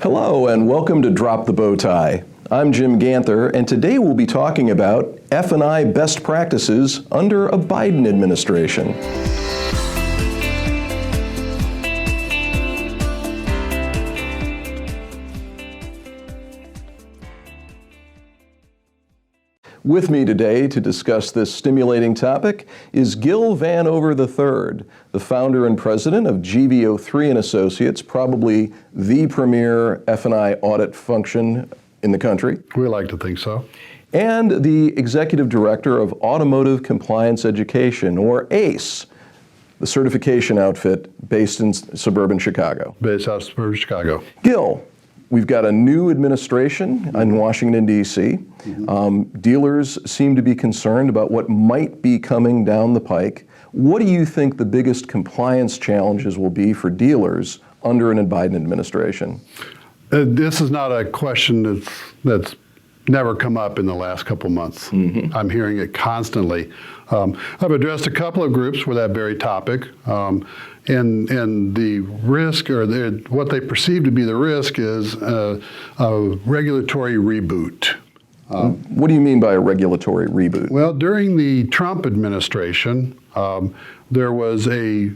Hello and welcome to Drop the Bow Tie. I'm Jim Ganther, and today we'll be talking about F&I best practices under a Biden administration. With me today to discuss this stimulating topic is Gil Van Over III, the founder and president of GVO3 Associates, probably the premier F&I audit function in the country. We like to think so. And the executive director of Automotive Compliance Education, or ACE, the certification outfit based in suburban Chicago. Based out of suburban Chicago. Gil, we've got a new administration in Washington, D.C. Dealers seem to be concerned about what might be coming down the pike. What do you think the biggest compliance challenges will be for dealers under an Biden administration? This is not a question that's never come up in the last couple months. I'm hearing it constantly. I've addressed a couple of groups with that very topic. And the risk, or what they perceive to be the risk, is a regulatory reboot. What do you mean by a regulatory reboot? Well, during the Trump administration, there was a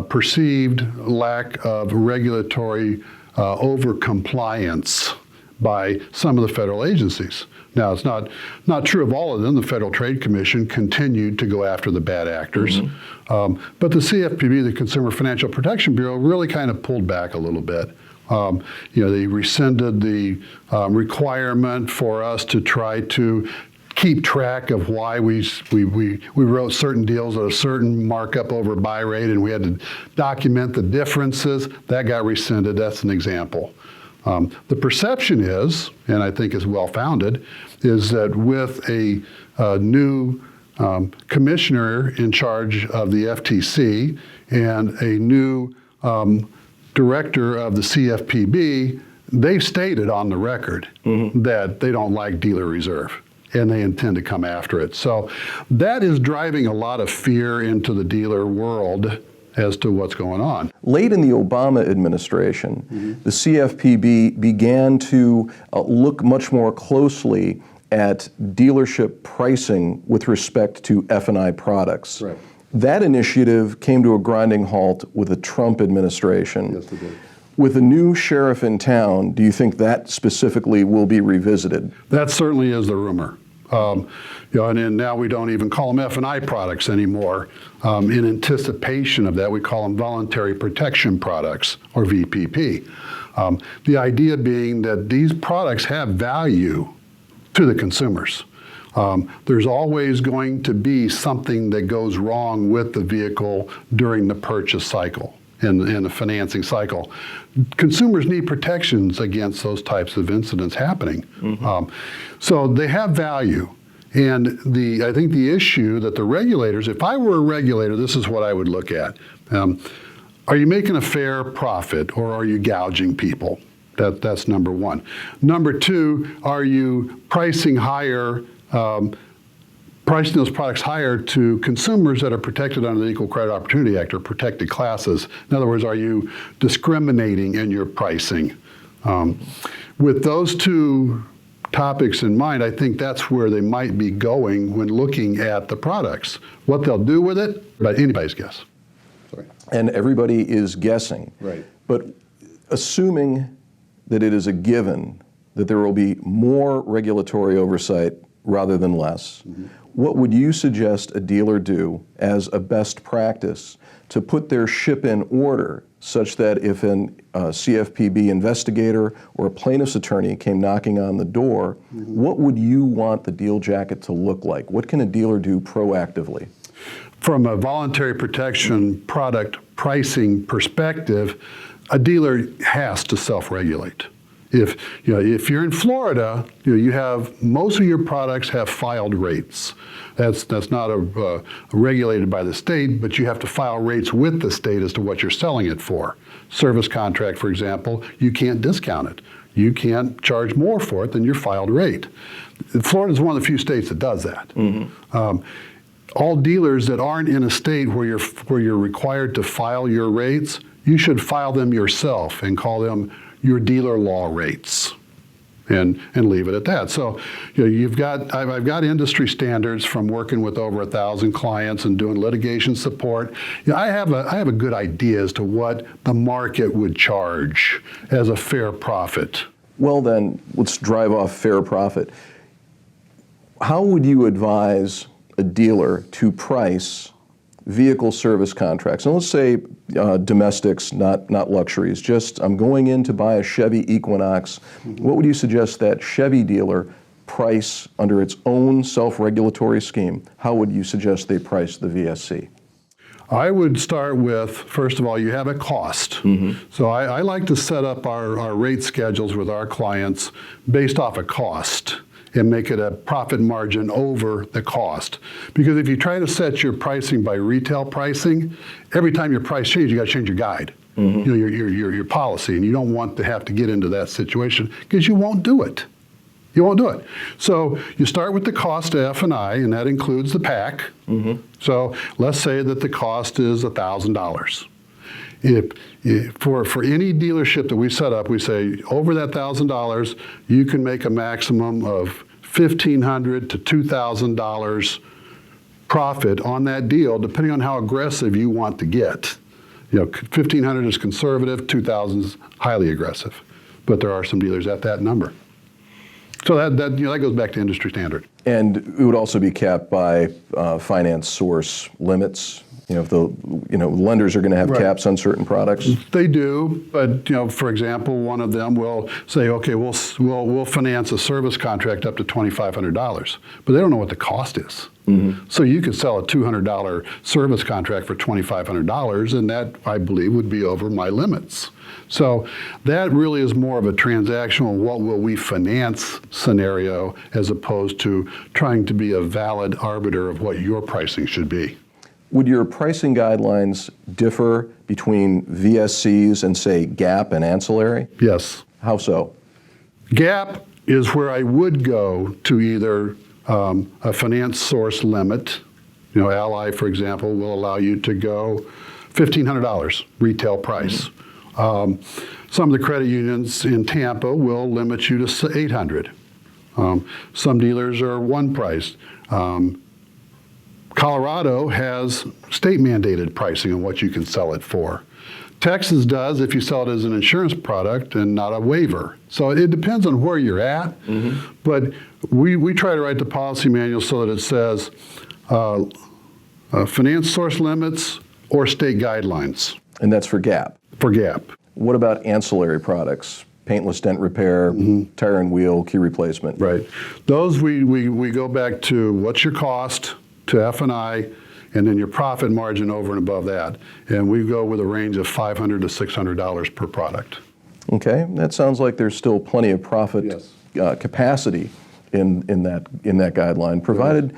perceived lack of regulatory over-compliance by some of the federal agencies. Now, it's not true of all of them. The Federal Trade Commission continued to go after the bad actors. But the CFPB, the Consumer Financial Protection Bureau, really kind of pulled back a little bit. They rescinded the requirement for us to try to keep track of why we wrote certain deals at a certain markup over buy rate, and we had to document the differences. That got rescinded. That's an example. The perception is, and I think is well-founded, is that with a new commissioner in charge of the FTC and a new director of the CFPB, they've stated on the record that they don't like dealer reserve, and they intend to come after it. So that is driving a lot of fear into the dealer world as to what's going on. Late in the Obama administration, the CFPB began to look much more closely at dealership pricing with respect to F&I products. Right. That initiative came to a grinding halt with the Trump administration. Yes, it did. With a new sheriff in town, do you think that specifically will be revisited? That certainly is the rumor. And now we don't even call them F&I products anymore. In anticipation of that, we call them voluntary protection products, or VPP. The idea being that these products have value to the consumers. There's always going to be something that goes wrong with the vehicle during the purchase cycle and the financing cycle. Consumers need protections against those types of incidents happening. So they have value. And I think the issue that the regulators, if I were a regulator, this is what I would look at. Are you making a fair profit, or are you gouging people? That's number one. Number two, are you pricing those products higher to consumers that are protected under the Equal Credit Opportunity Act, or protected classes? In other words, are you discriminating in your pricing? With those two topics in mind, I think that's where they might be going when looking at the products. What they'll do with it, but anybody's guess. Sorry. And everybody is guessing. Right. But assuming that it is a given that there will be more regulatory oversight rather than less, what would you suggest a dealer do as a best practice to put their ship in order such that if a CFPB investigator or a plaintiff's attorney came knocking on the door, what would you want the deal jacket to look like? What can a dealer do proactively? From a voluntary protection product pricing perspective, a dealer has to self-regulate. If you're in Florida, you have most of your products have filed rates. That's not regulated by the state, but you have to file rates with the state as to what you're selling it for. Service contract, for example, you can't discount it. You can't charge more for it than your filed rate. Florida is one of the few states that does that. All dealers that aren't in a state where you're required to file your rates, you should file them yourself and call them your dealer law rates. And leave it at that. So, I've got industry standards from working with over 1,000 clients and doing litigation support. I have a good idea as to what the market would charge as a fair profit. Well then, let's drive off fair profit. How would you advise a dealer to price vehicle service contracts? And let's say domestics, not luxuries. Just I'm going in to buy a Chevy Equinox. What would you suggest that Chevy dealer price under its own self-regulatory scheme? How would you suggest they price the VSC? I would start with, first of all, you have a cost. So I like to set up our rate schedules with our clients based off a cost and make it a profit margin over the cost. Because if you try to set your pricing by retail pricing, every time your price changes, you got to change your guide, your policy, and you don't want to have to get into that situation because you won't do it. You won't do it. So you start with the cost to F&I, and that includes the pack. So let's say that the cost is $1,000. For any dealership that we set up, we say over that $1,000, you can make a maximum of $1,500 to $2,000 profit on that deal, depending on how aggressive you want to get. $1,500 is conservative, $2,000 is highly aggressive, but there are some dealers at that number. So that goes back to industry standard. And it would also be capped by finance source limits. If the lenders are going to have caps on certain products. They do, but for example, one of them will say, okay, we'll finance a service contract up to $2,500, but they don't know what the cost is. So you could sell a $200 service contract for $2,500, and that, I believe, would be over my limits. So that really is more of a transactional, what will we finance scenario, as opposed to trying to be a valid arbiter of what your pricing should be. Would your pricing guidelines differ between VSCs and, say, GAP and ancillary? Yes. How so? GAP is where I would go to either a finance source limit. Ally, for example, will allow you to go $1,500 retail price. Some of the credit unions in Tampa will limit you to $800. Some dealers are one price. Colorado has state-mandated pricing on what you can sell it for. Texas does if you sell it as an insurance product and not a waiver. So it depends on where you're at, but we try to write the policy manual so that it says finance source limits or state guidelines. And that's for GAP? For GAP. What about ancillary products? Paintless dent repair, tire and wheel, key replacement? Right. Those we go back to what's your cost to F&I, and then your profit margin over and above that. And we go with a range of $500 to $600 per product. Okay, that sounds like there's still plenty of profit capacity in that guideline, provided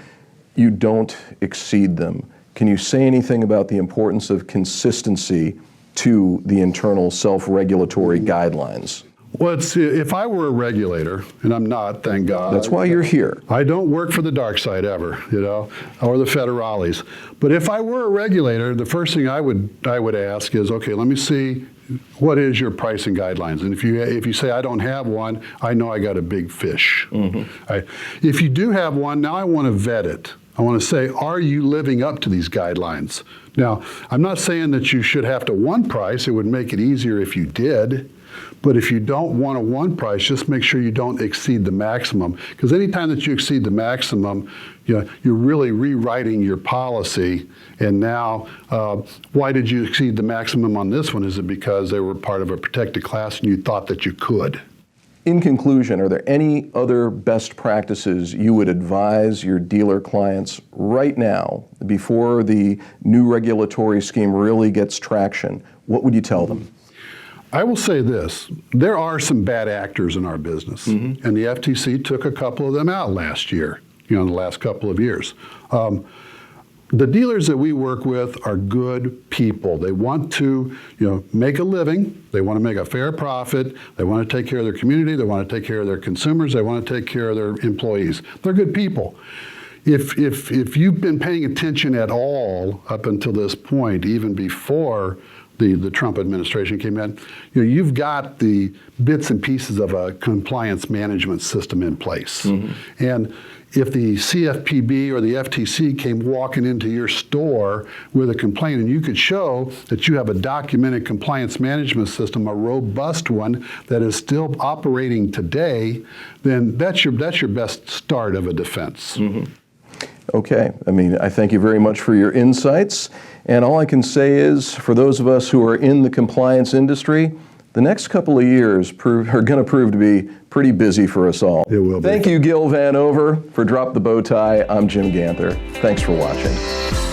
you don't exceed them. Can you say anything about the importance of consistency to the internal self-regulatory guidelines? Well, if I were a regulator, and I'm not, thank God. That's why you're here. I don't work for the dark side ever, or the federales. But if I were a regulator, the first thing I would ask is, okay, let me see, what is your pricing guidelines? And if you say I don't have one, I know I got a big fish. If you do have one, now I want to vet it. I want to say, are you living up to these guidelines? Now, I'm not saying that you should have to one price. It would make it easier if you did. But if you don't want a one price, just make sure you don't exceed the maximum. Because anytime that you exceed the maximum, you're really rewriting your policy. And now, why did you exceed the maximum on this one? Is it because they were part of a protected class and you thought that you could? In conclusion, are there any other best practices you would advise your dealer clients right now, before the new regulatory scheme really gets traction? What would you tell them? I will say this, there are some bad actors in our business, and the FTC took a couple of them out last year, in the last couple of years. The dealers that we work with are good people. They want to, make a living. They want to make a fair profit. They want to take care of their community. They want to take care of their consumers. They want to take care of their employees. They're good people. If you've been paying attention at all up until this point, even before the Trump administration came in, you've got the bits and pieces of a compliance management system in place. And if the CFPB or the FTC came walking into your store with a complaint and you could show that you have a documented compliance management system, a robust one that is still operating today, then that's your best start of a defense. Okay. I mean, I thank you very much for your insights. And all I can say is, for those of us who are in the compliance industry, the next couple of years are going to prove to be pretty busy for us all. It will be. Thank you, Gil Van Over. For Drop the Bow Tie, I'm Jim Ganther. Thanks for watching.